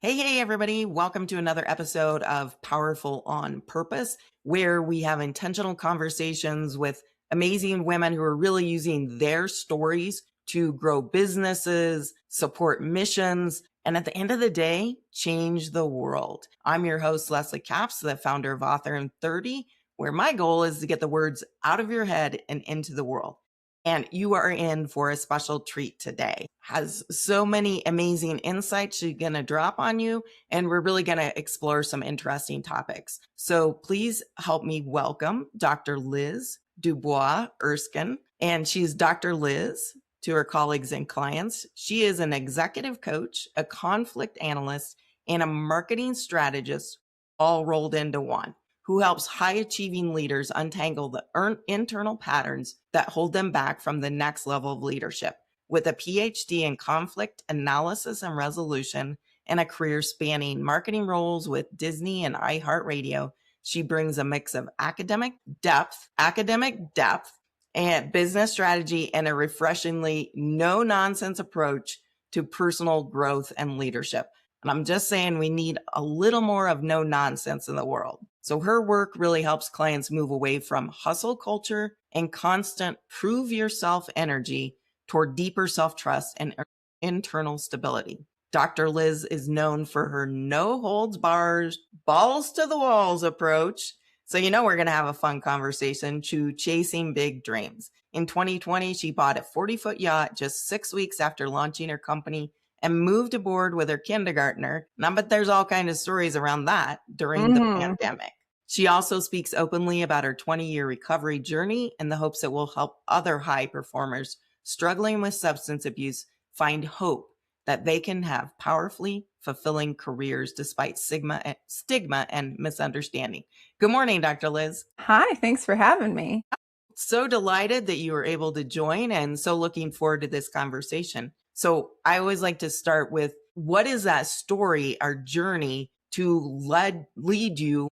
Hey, everybody. Welcome to another episode of Powerful on Purpose, where we have intentional conversations with amazing women who are really using their stories to grow businesses, support missions, and at the end of the day, change the world. I'm your host, Leslie Capps, the founder of Author in 30, where my goal is to get the words out of your head and into the world. And you are in for a special treat today. Has so many amazing insights she's going to drop on you, and we're really going to explore some interesting topics. So please help me welcome Dr. Liz Dubois Erskine. And she's Dr. Liz to her colleagues and clients. She is an executive coach, a conflict analyst, and a marketing strategist, all rolled into one, who helps high-achieving leaders untangle the internal patterns that hold them back from the next level of leadership. With a PhD in conflict analysis and resolution and a career spanning marketing roles with Disney and iHeartRadio, she brings a mix of academic depth, and business strategy, and a refreshingly no-nonsense approach to personal growth and leadership. And I'm just saying we need a little more of no nonsense in the world. So her work really helps clients move away from hustle culture and constant prove yourself energy toward deeper self-trust and internal stability. Dr. Liz is known for her no holds barred, balls to the walls approach. So we're going to have a fun conversation to chasing big dreams. In 2020, she bought a 40-foot yacht just 6 weeks after launching her company and moved aboard with her kindergartner. Now, but there's all kinds of stories around that during the pandemic. She also speaks openly about her 20-year recovery journey in the hopes it will help other high performers struggling with substance abuse find hope that they can have powerfully fulfilling careers despite stigma and misunderstanding. Good morning, Dr. Liz. Hi, thanks for having me. So delighted that you were able to join and so looking forward to this conversation. So I always like to start with, what is that story, our journey to lead you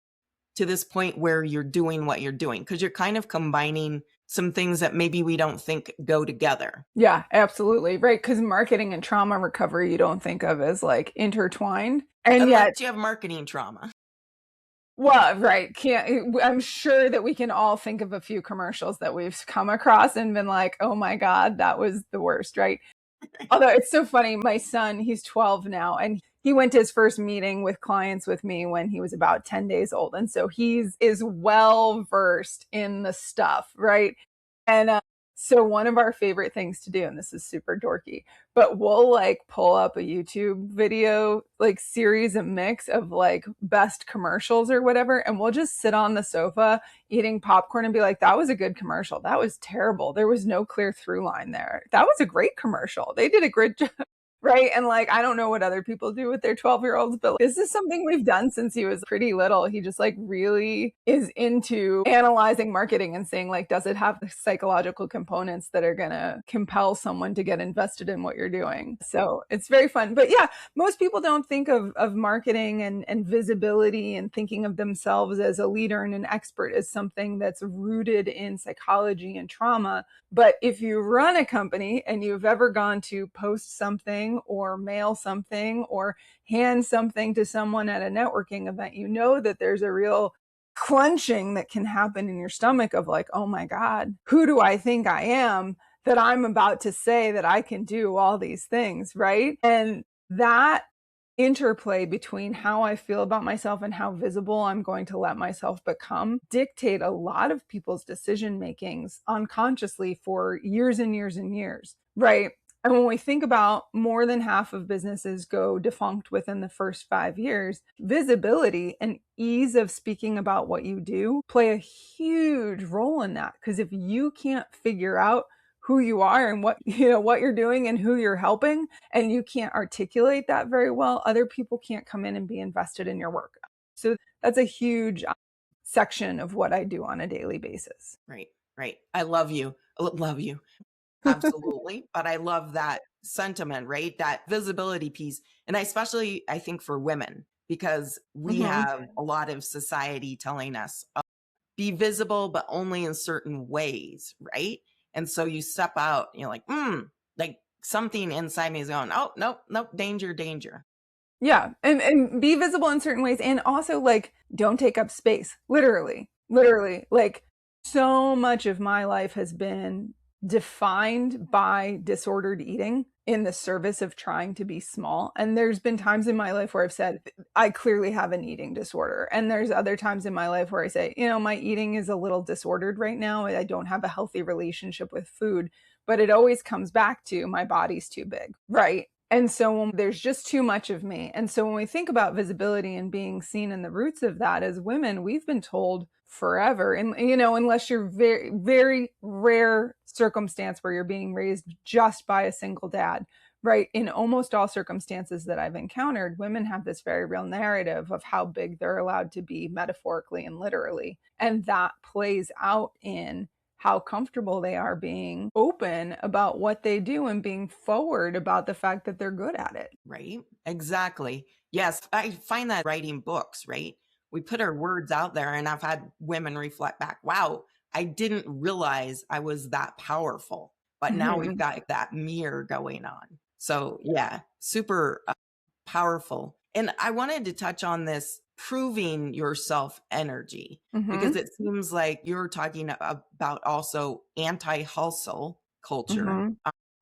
to this point where you're doing what you're doing? Because you're kind of combining some things that maybe we don't think go together. Yeah, absolutely. Right. Because marketing and trauma recovery, you don't think of as like intertwined. And yet you have marketing trauma. Well, right. I'm sure that we can all think of a few commercials that we've come across and been like, oh my God, that was the worst. Right. Although it's so funny, my son, he's 12 now, and he went to his first meeting with clients with me when he was about 10 days old. And so is well versed in the stuff, right? And so one of our favorite things to do, and this is super dorky, but we'll like pull up a YouTube video, like series and mix of like best commercials or whatever. And we'll just sit on the sofa eating popcorn and be like, that was a good commercial. That was terrible. There was no clear through line there. That was a great commercial. They did a great job. Right. And like, I don't know what other people do with their 12-year-olds, but this is something we've done since he was pretty little. He just like really is into analyzing marketing and saying like, does it have the psychological components that are going to compel someone to get invested in what you're doing? So it's very fun. But yeah, most people don't think of marketing and visibility and thinking of themselves as a leader and an expert as something that's rooted in psychology and trauma. But if you run a company and you've ever gone to post something or mail something or hand something to someone at a networking event, you know that there's a real clenching that can happen in your stomach of like, oh my God, who do I think I am that I'm about to say that I can do all these things, right? And that interplay between how I feel about myself and how visible I'm going to let myself become dictate a lot of people's decision makings unconsciously for years and years and years, right? And when we think about more than half of businesses go defunct within the first 5 years, visibility and ease of speaking about what you do play a huge role in that. Because if you can't figure out who you are and what you're doing and who you're helping, and you can't articulate that very well, other people can't come in and be invested in your work. So that's a huge section of what I do on a daily basis. Right. I love you. Absolutely. But I love that sentiment, right? That visibility piece. And especially, I think, for women, because we have a lot of society telling us, be visible, but only in certain ways, right? And so you step out, you're like something inside me is going, oh, nope, danger. Yeah. And be visible in certain ways. And also like, don't take up space. Literally. Like so much of my life has been defined by disordered eating in the service of trying to be small. And there's been times in my life where I've said, I clearly have an eating disorder. And there's other times in my life where I say, you know, my eating is a little disordered right now. I don't have a healthy relationship with food, but it always comes back to my body's too big, right? And so when there's just too much of me. And so when we think about visibility and being seen in the roots of that as women, we've been told forever, and you know, unless you're very, very rare circumstance where you're being raised just by a single dad, right? In almost all circumstances that I've encountered, women have this very real narrative of how big they're allowed to be metaphorically and literally. And that plays out in how comfortable they are being open about what they do and being forward about the fact that they're good at it. Right? Exactly. Yes, I find that writing books, right? We put our words out there, and I've had women reflect back, wow, I didn't realize I was that powerful. But now we've Mhm. got that mirror going on. So, yeah, super powerful. And I wanted to touch on this proving yourself energy because Mhm. it seems like you're talking about also anti hustle culture. Mhm.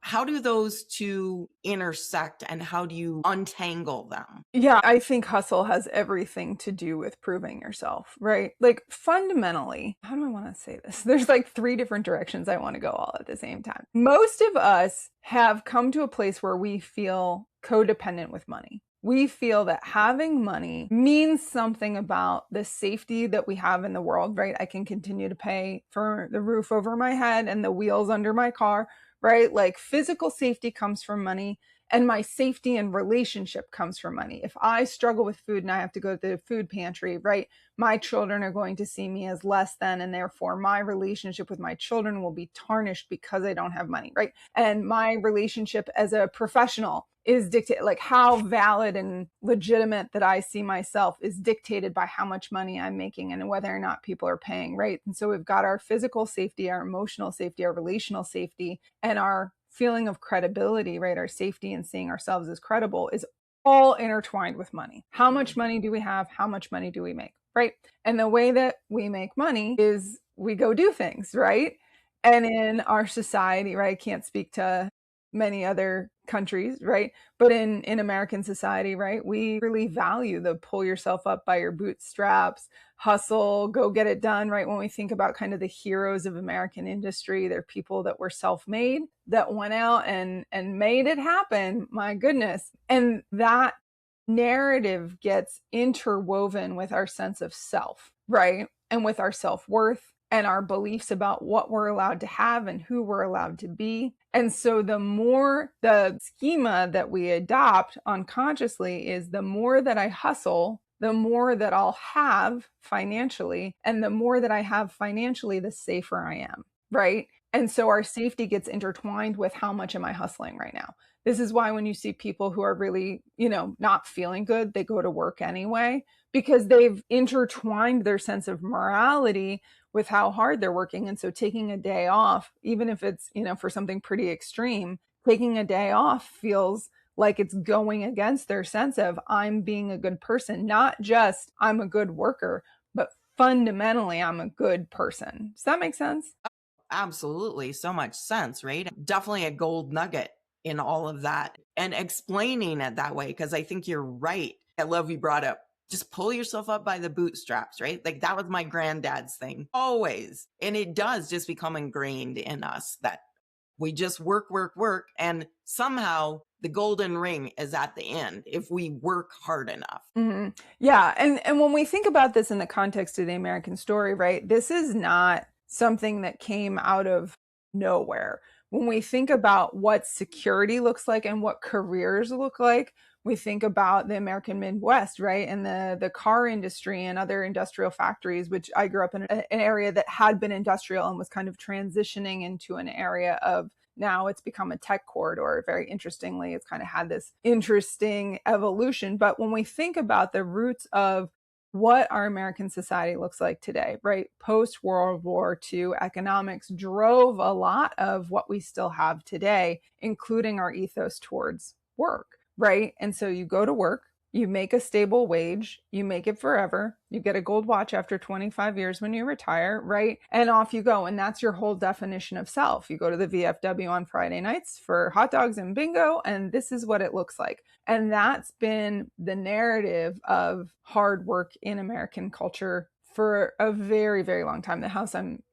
How do those two intersect and how do you untangle them? Yeah, I think hustle has everything to do with proving yourself, right? Like fundamentally, how do I want to say this? There's like three different directions I want to go all at the same time. Most of us have come to a place where we feel codependent with money. We feel that having money means something about the safety that we have in the world, right? I can continue to pay for the roof over my head and the wheels under my car, right? Like physical safety comes from money, and my safety and relationship comes from money. If I struggle with food and I have to go to the food pantry, right, my children are going to see me as less than, and therefore my relationship with my children will be tarnished because I don't have money, right? And my relationship as a professional is dictated, like how valid and legitimate that I see myself is dictated by how much money I'm making and whether or not people are paying, right? And so we've got our physical safety, our emotional safety, our relational safety, and our feeling of credibility, right? Our safety and seeing ourselves as credible is all intertwined with money. How much money do we have? How much money do we make? Right. And the way that we make money is we go do things, right? And in our society, right? I can't speak to many other countries, right? But in American society, right, we really value the pull yourself up by your bootstraps, hustle, go get it done, right? When we think about kind of the heroes of American industry, they're people that were self-made, that went out and made it happen. My goodness. And that narrative gets interwoven with our sense of self, right? And with our self-worth and our beliefs about what we're allowed to have and who we're allowed to be. And so the more the schema that we adopt unconsciously is the more that I hustle, the more that I'll have financially. And the more that I have financially, the safer I am, right? And so our safety gets intertwined with how much am I hustling right now? This is why when you see people who are really, you know, not feeling good, they go to work anyway because they've intertwined their sense of morality with how hard they're working. And so taking a day off, even if it's, you know, for something pretty extreme, taking a day off feels like it's going against their sense of I'm being a good person, not just I'm a good worker, but fundamentally I'm a good person. Does that make sense? Absolutely. So much sense, right? Definitely a gold nugget in all of that and explaining it that way. Because I think you're right. I love you brought up just pull yourself up by the bootstraps, right? Like that was my granddad's thing always. And it does just become ingrained in us that we just work. And somehow the golden ring is at the end if we work hard enough. Yeah, and when we think about this in the context of the American story, right? This is not something that came out of nowhere. When we think about what security looks like and what careers look like, we think about the American Midwest, right? And the car industry and other industrial factories, which I grew up in an area that had been industrial and was kind of transitioning into an area of now it's become a tech corridor. Very interestingly, it's kind of had this interesting evolution. But when we think about the roots of what our American society looks like today, right? Post World War II, economics drove a lot of what we still have today, including our ethos towards work, right? And so you go to work, You make a stable wage, you make it forever, you get a gold watch after 25 years when you retire, right? And off you go. And that's your whole definition of self. You go to the VFW on Friday nights for hot dogs and bingo, and this is what it looks like. And that's been the narrative of hard work in American culture for a very, very long time. The house I'm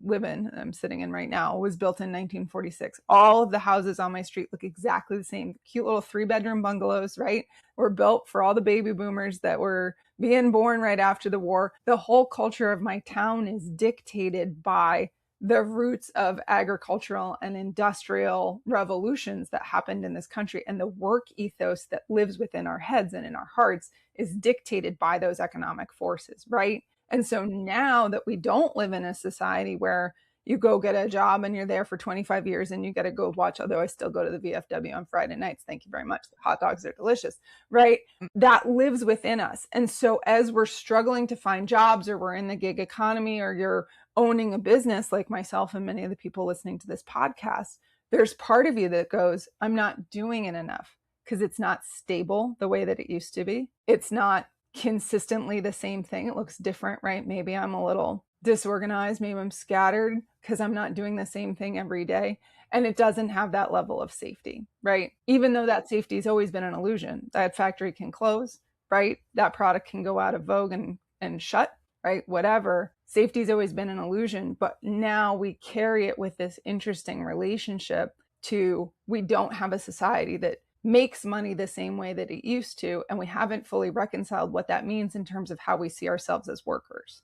sitting in right now, was built in 1946. All of the houses on my street look exactly the same. Cute little 3-bedroom bungalows, right? Were built for all the baby boomers that were being born right after the war. The whole culture of my town is dictated by the roots of agricultural and industrial revolutions that happened in this country. And the work ethos that lives within our heads and in our hearts is dictated by those economic forces, right? And so now that we don't live in a society where you go get a job and you're there for 25 years and you get a gold watch, although I still go to the VFW on Friday nights. Thank you very much. The hot dogs are delicious, right? That lives within us. And so as we're struggling to find jobs, or we're in the gig economy, or you're owning a business like myself and many of the people listening to this podcast, there's part of you that goes, I'm not doing it enough because it's not stable the way that it used to be. It's not consistently the same thing. It looks different, right? Maybe I'm a little disorganized, maybe I'm scattered because I'm not doing the same thing every day. And it doesn't have that level of safety, right? Even though that safety has always been an illusion. That factory can close, right? That product can go out of vogue and shut, right? Whatever. Safety's always been an illusion, but now we carry it with this interesting relationship to, we don't have a society that makes money the same way that it used to. And we haven't fully reconciled what that means in terms of how we see ourselves as workers.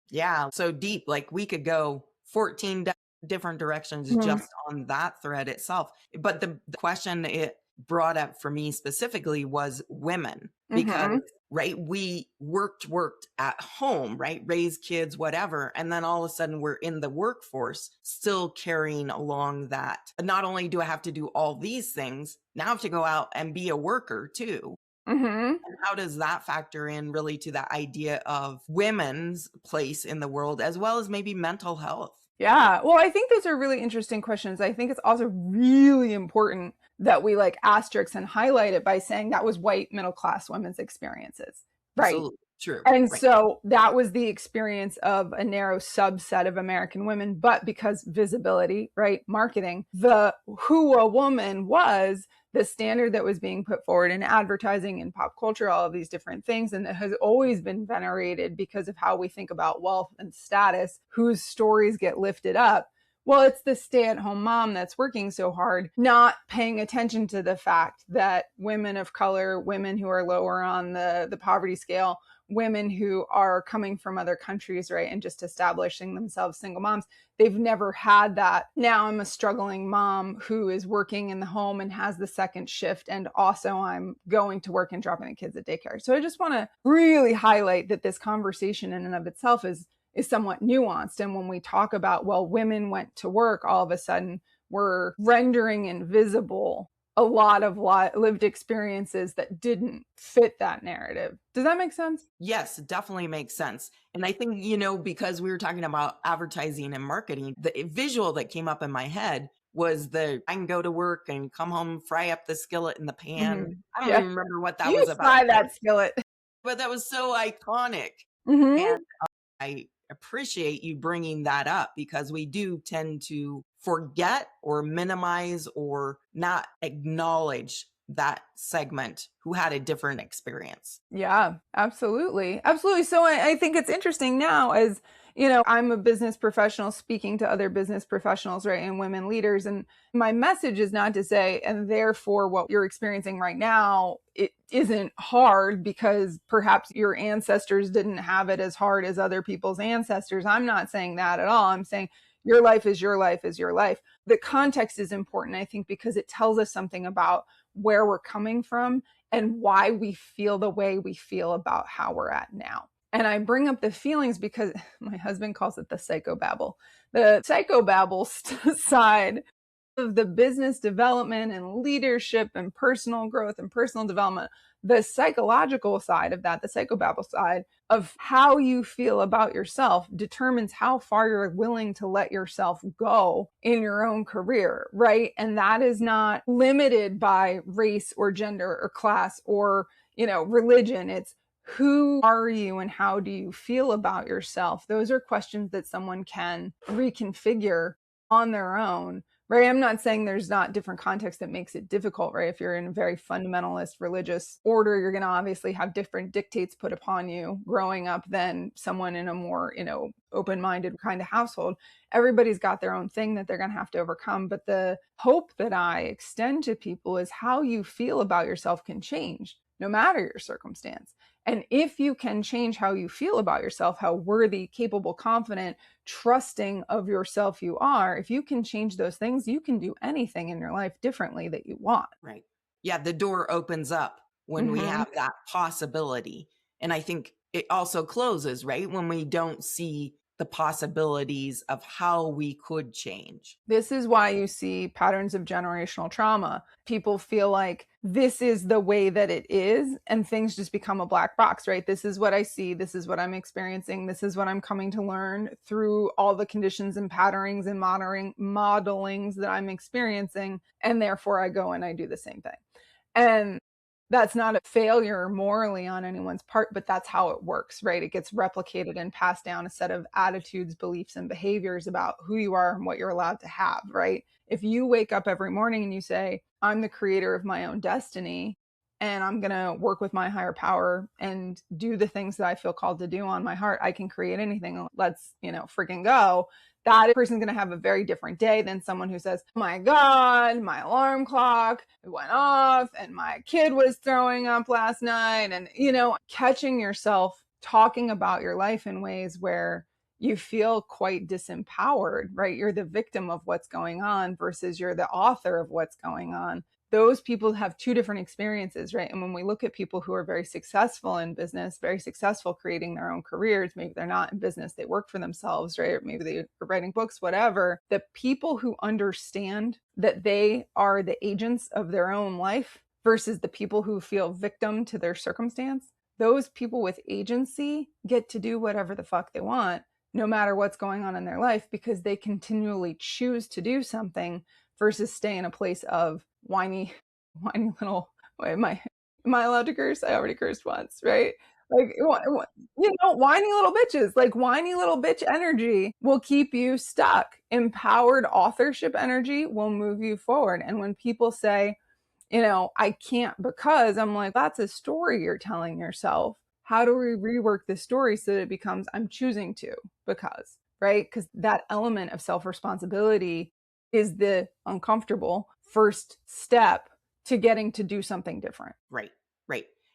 Yeah, so deep. Like we could go 14 different directions just on that thread itself. But the question it brought up for me specifically was women, because right, we worked at home, right, raised kids, whatever, and then all of a sudden we're in the workforce still carrying along that not only do I have to do all these things, now I have to go out and be a worker too. And how does that factor in really to the idea of women's place in the world, as well as maybe mental health? Yeah. Well, I think those are really interesting questions. I think it's also really important that we like asterisk and highlight it by saying that was white middle class women's experiences. Right. Absolutely true. And Right. so that was the experience of a narrow subset of American women. But because visibility, right, marketing, the who a woman was, the standard that was being put forward in advertising and pop culture, all of these different things, and that has always been venerated because of how we think about wealth and status, whose stories get lifted up. Well, it's the stay-at-home mom that's working so hard, not paying attention to the fact that women of color, women who are lower on the poverty scale, women who are coming from other countries, right, and just establishing themselves single moms, they've never had that. Now I'm a struggling mom who is working in the home and has the second shift, and also I'm going to work and dropping the kids at daycare. So I just want to really highlight that this conversation in and of itself is somewhat nuanced. And when we talk about, well, women went to work, all of a sudden we're rendering invisible a lot of lived experiences that didn't fit that narrative. Does that make sense? Yes, it definitely makes sense. And I think, because we were talking about advertising and marketing, the visual that came up in my head was I can go to work and come home, fry up the skillet in the pan. I don't even remember what that was about. Fry that skillet. But that was so iconic. Mm-hmm. And I appreciate you bringing that up, because we do tend to forget or minimize or not acknowledge that segment who had a different experience. Yeah, absolutely. Absolutely. So I think it's interesting now, as I'm a business professional speaking to other business professionals, right, and women leaders. And my message is not to say, and therefore what you're experiencing right now, it isn't hard because perhaps your ancestors didn't have it as hard as other people's ancestors. I'm not saying that at all. I'm saying your life is your life is your life. The context is important, I think, because it tells us something about where we're coming from and why we feel the way we feel about how we're at now. And I bring up the feelings because my husband calls it the psychobabble. The psychobabble side of the business development and leadership and personal growth and personal development, the psychological side of that, the psychobabble side of how you feel about yourself determines how far you're willing to let yourself go in your own career, right? And that is not limited by race or gender or class or religion. It's who are you and how do you feel about yourself? Those are questions that someone can reconfigure on their own, right? I'm not saying there's not different context that makes it difficult, right? If you're in a very fundamentalist religious order, you're going to obviously have different dictates put upon you growing up than someone in a more, open-minded kind of household. Everybody's got their own thing that they're going to have to overcome. But the hope that I extend to people is how you feel about yourself can change no matter your circumstance. And if you can change how you feel about yourself, how worthy, capable, confident, trusting of yourself you are, if you can change those things, you can do anything in your life differently that you want. Right. Yeah, the door opens up when we have that possibility. And I think it also closes, right? When we don't see the possibilities of how we could change. This is why you see patterns of generational trauma. People feel like this is the way that it is, and things just become a black box, right? This is what I see. This is what I'm experiencing. This is what I'm coming to learn through all the conditions and patterns and modelings that I'm experiencing. And therefore I go and I do the same thing. And that's not a failure morally on anyone's part, but that's how it works, right? It gets replicated and passed down, a set of attitudes, beliefs, and behaviors about who you are and what you're allowed to have, right? If you wake up every morning and you say, I'm the creator of my own destiny, and I'm going to work with my higher power and do the things that I feel called to do on my heart, I can create anything. Let's, freaking go. That person's going to have a very different day than someone who says, oh my God, my alarm clock went off and my kid was throwing up last night. And, catching yourself talking about your life in ways where you feel quite disempowered, right? You're the victim of what's going on versus you're the author of what's going on. Those people have two different experiences, right? And when we look at people who are very successful in business, very successful creating their own careers, maybe they're not in business, they work for themselves, right? Or maybe they are writing books, whatever. The people who understand that they are the agents of their own life versus the people who feel victim to their circumstance, those people with agency get to do whatever the fuck they want, no matter what's going on in their life, because they continually choose to do something versus stay in a place of whiny little, am I allowed to curse? I already cursed once, right? Like, whiny little bitches, like whiny little bitch energy will keep you stuck. Empowered authorship energy will move you forward. And when people say, I can't because, I'm like, that's a story you're telling yourself. How do we rework the story so that it becomes, I'm choosing to because, right? Because that element of self-responsibility is the uncomfortable first step to getting to do something different. Right.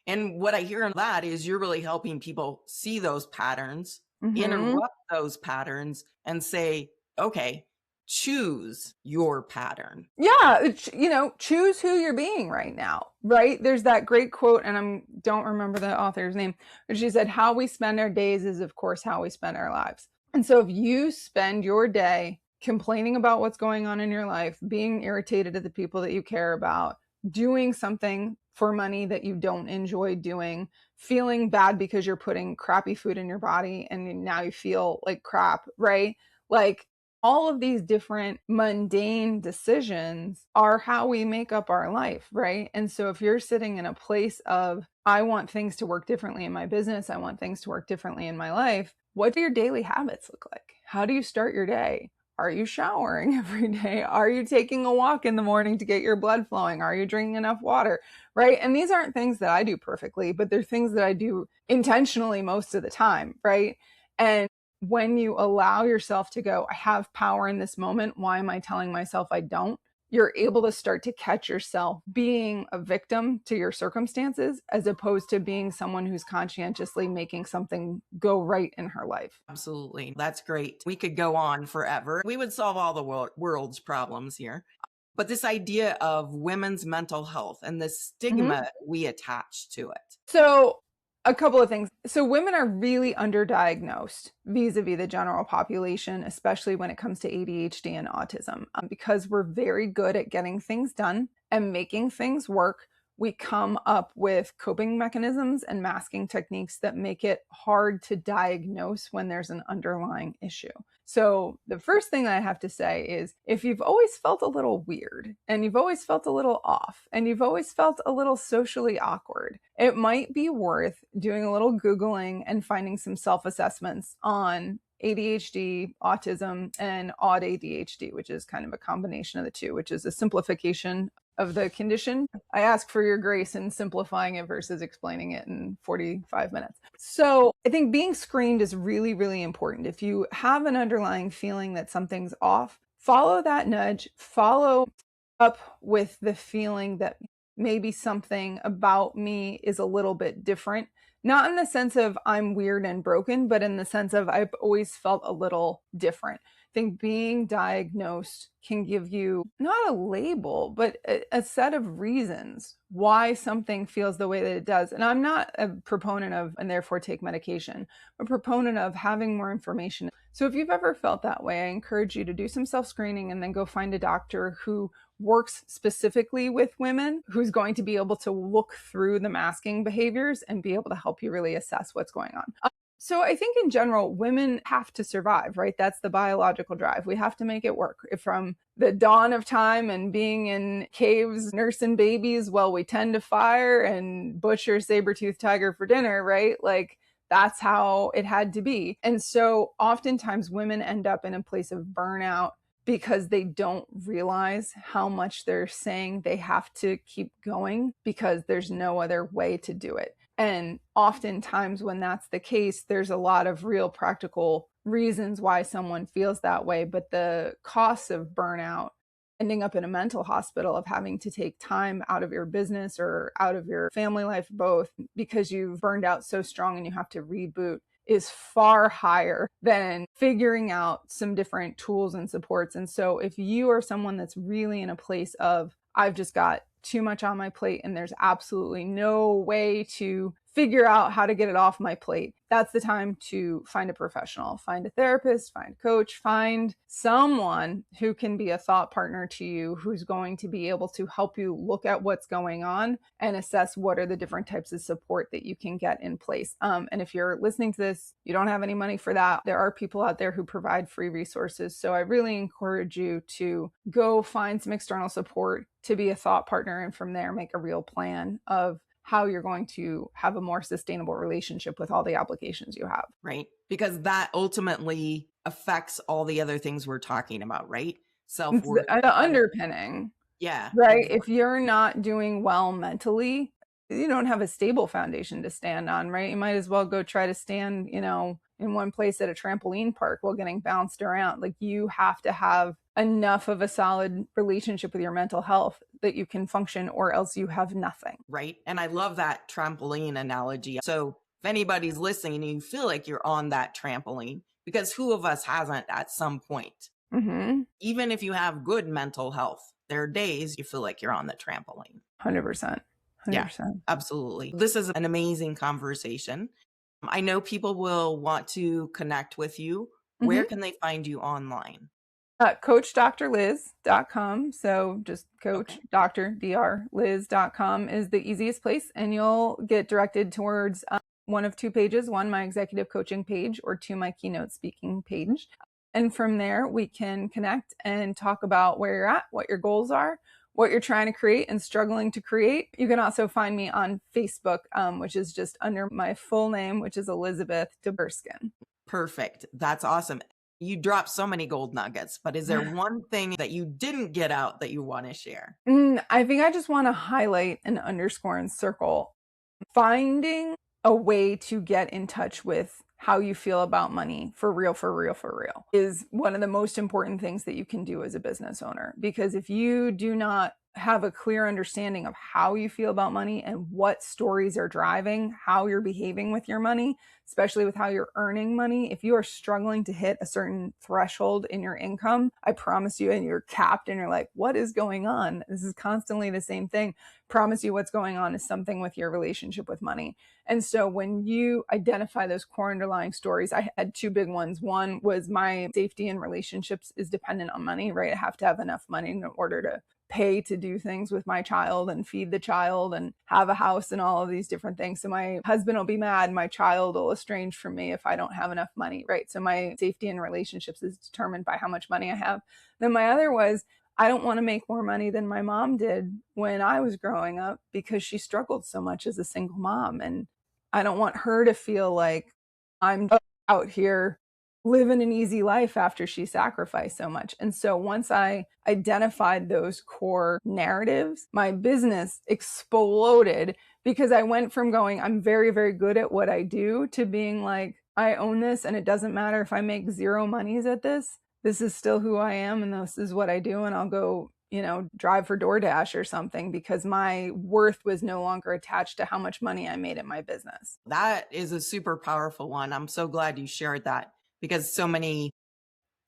And what I hear in that is you're really helping people see those patterns, interrupt those patterns, and say, okay, choose your pattern. Yeah, choose who you're being right now, right? There's that great quote, and I don't remember the author's name, but she said, how we spend our days is, of course, how we spend our lives. And so if you spend your day complaining about what's going on in your life, being irritated at the people that you care about, doing something for money that you don't enjoy doing, feeling bad because you're putting crappy food in your body and now you feel like crap, right? Like all of these different mundane decisions are how we make up our life, right? And so if you're sitting in a place of, I want things to work differently in my business, I want things to work differently in my life, what do your daily habits look like? How do you start your day? Are you showering every day? Are you taking a walk in the morning to get your blood flowing? Are you drinking enough water? Right? And these aren't things that I do perfectly, but they're things that I do intentionally most of the time, right? And when you allow yourself to go, I have power in this moment. Why am I telling myself I don't? You're able to start to catch yourself being a victim to your circumstances as opposed to being someone who's conscientiously making something go right in her life. Absolutely. That's great. We could go on forever. We would solve all the world's problems here. But this idea of women's mental health and the stigma we attach to it. So a couple of things. So women are really underdiagnosed vis-a-vis the general population, especially when it comes to ADHD and autism, because we're very good at getting things done and making things work we come up with coping mechanisms and masking techniques that make it hard to diagnose when there's an underlying issue. So the first thing I have to say is, if you've always felt a little weird and you've always felt a little off and you've always felt a little socially awkward, it might be worth doing a little Googling and finding some self-assessments on ADHD, autism, and odd ADHD, which is kind of a combination of the two, which is a simplification of the condition. I ask for your grace in simplifying it versus explaining it in 45 minutes. So I think being screened is really, really important. If you have an underlying feeling that something's off, follow that nudge, follow up with the feeling that maybe something about me is a little bit different. Not in the sense of I'm weird and broken, but in the sense of I've always felt a little different. I think being diagnosed can give you not a label, but a set of reasons why something feels the way that it does. And I'm not a proponent of, and therefore take medication, I'm a proponent of having more information. So if you've ever felt that way, I encourage you to do some self-screening and then go find a doctor who works specifically with women, who's going to be able to look through the masking behaviors and be able to help you really assess what's going on. So I think in general, women have to survive, right? That's the biological drive. We have to make it work. From the dawn of time and being in caves, nursing babies while we tend to fire and butcher saber-toothed tiger for dinner, right? Like, that's how it had to be. And so oftentimes women end up in a place of burnout because they don't realize how much they're saying they have to keep going because there's no other way to do it. And oftentimes when that's the case, there's a lot of real practical reasons why someone feels that way. But the costs of burnout, ending up in a mental hospital, of having to take time out of your business or out of your family life, both, because you've burned out so strong and you have to reboot, is far higher than figuring out some different tools and supports. And so if you are someone that's really in a place of, I've just got too much on my plate and there's absolutely no way to figure out how to get it off my plate, that's the time to find a professional, find a therapist, find a coach, find someone who can be a thought partner to you, who's going to be able to help you look at what's going on and assess what are the different types of support that you can get in place. And if you're listening to this, you don't have any money for that, there are people out there who provide free resources. So I really encourage you to go find some external support, to be a thought partner, and from there make a real plan of how you're going to have a more sustainable relationship with all the obligations you have. Right. Because that ultimately affects all the other things we're talking about, right? Self-worth. The underpinning. Yeah. Right. Exactly. If you're not doing well mentally, you don't have a stable foundation to stand on, right? You might as well go try to stand, in one place at a trampoline park while getting bounced around. Like, you have to have enough of a solid relationship with your mental health that you can function, or else you have nothing. Right. And I love that trampoline analogy. So if anybody's listening and you feel like you're on that trampoline, because who of us hasn't at some point? Mm-hmm. Even if you have good mental health, there are days you feel like you're on the trampoline. 100%. 100%. Yeah, absolutely. This is an amazing conversation. I know people will want to connect with you. Where can they find you online? CoachDrLiz.com. So just Coach Dr. Dr. Liz.com is the easiest place, and you'll get directed towards one of two pages: one, my executive coaching page, or two, my keynote speaking page. And from there, we can connect and talk about where you're at, what your goals are, what you're trying to create and struggling to create. You can also find me on Facebook, which is just under my full name, which is Elizabeth Dubois Erskine. Perfect. That's awesome. You dropped so many gold nuggets, but is there one thing that you didn't get out that you want to share? I think I just want to highlight and underscore and circle finding a way to get in touch with how you feel about money for real is one of the most important things that you can do as a business owner. Because if you do not have a clear understanding of how you feel about money and what stories are driving how you're behaving with your money, especially with how you're earning money, if you are struggling to hit a certain threshold in your income, I promise you, and you're capped and you're like, what is going on? This is constantly the same thing. Promise you, what's going on is something with your relationship with money. And so when you identify those core underlying stories, I had two big ones. One was my safety in relationships is dependent on money, right? I have to have enough money in order to pay to do things with my child and feed the child and have a house and all of these different things. So my husband will be mad, my child will estrange from me if I don't have enough money, right? So my safety in relationships is determined by how much money I have. Then my other was, I don't want to make more money than my mom did when I was growing up because she struggled so much as a single mom. And I don't want her to feel like I'm out here living an easy life after she sacrificed so much. And so once I identified those core narratives, my business exploded because I went from going, I'm very, very good at what I do, to being like, I own this and it doesn't matter if I make zero monies at this. This is still who I am and this is what I do. And I'll go, drive for DoorDash or something because my worth was no longer attached to how much money I made at my business. That is a super powerful one. I'm so glad you shared that, because so many,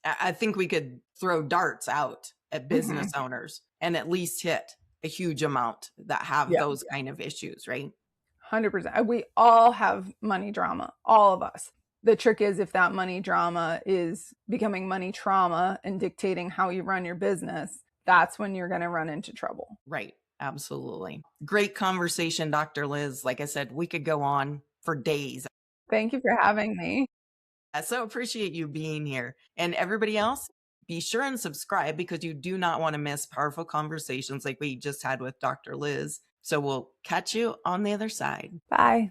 I think we could throw darts out at business owners and at least hit a huge amount that have those kind of issues, right? 100%. We all have money drama, all of us. The trick is if that money drama is becoming money trauma and dictating how you run your business, that's when you're going to run into trouble. Right. Absolutely. Great conversation, Dr. Liz. Like I said, we could go on for days. Thank you for having me. I so appreciate you being here. And everybody else, be sure and subscribe because you do not want to miss powerful conversations like we just had with Dr. Liz. So we'll catch you on the other side. Bye.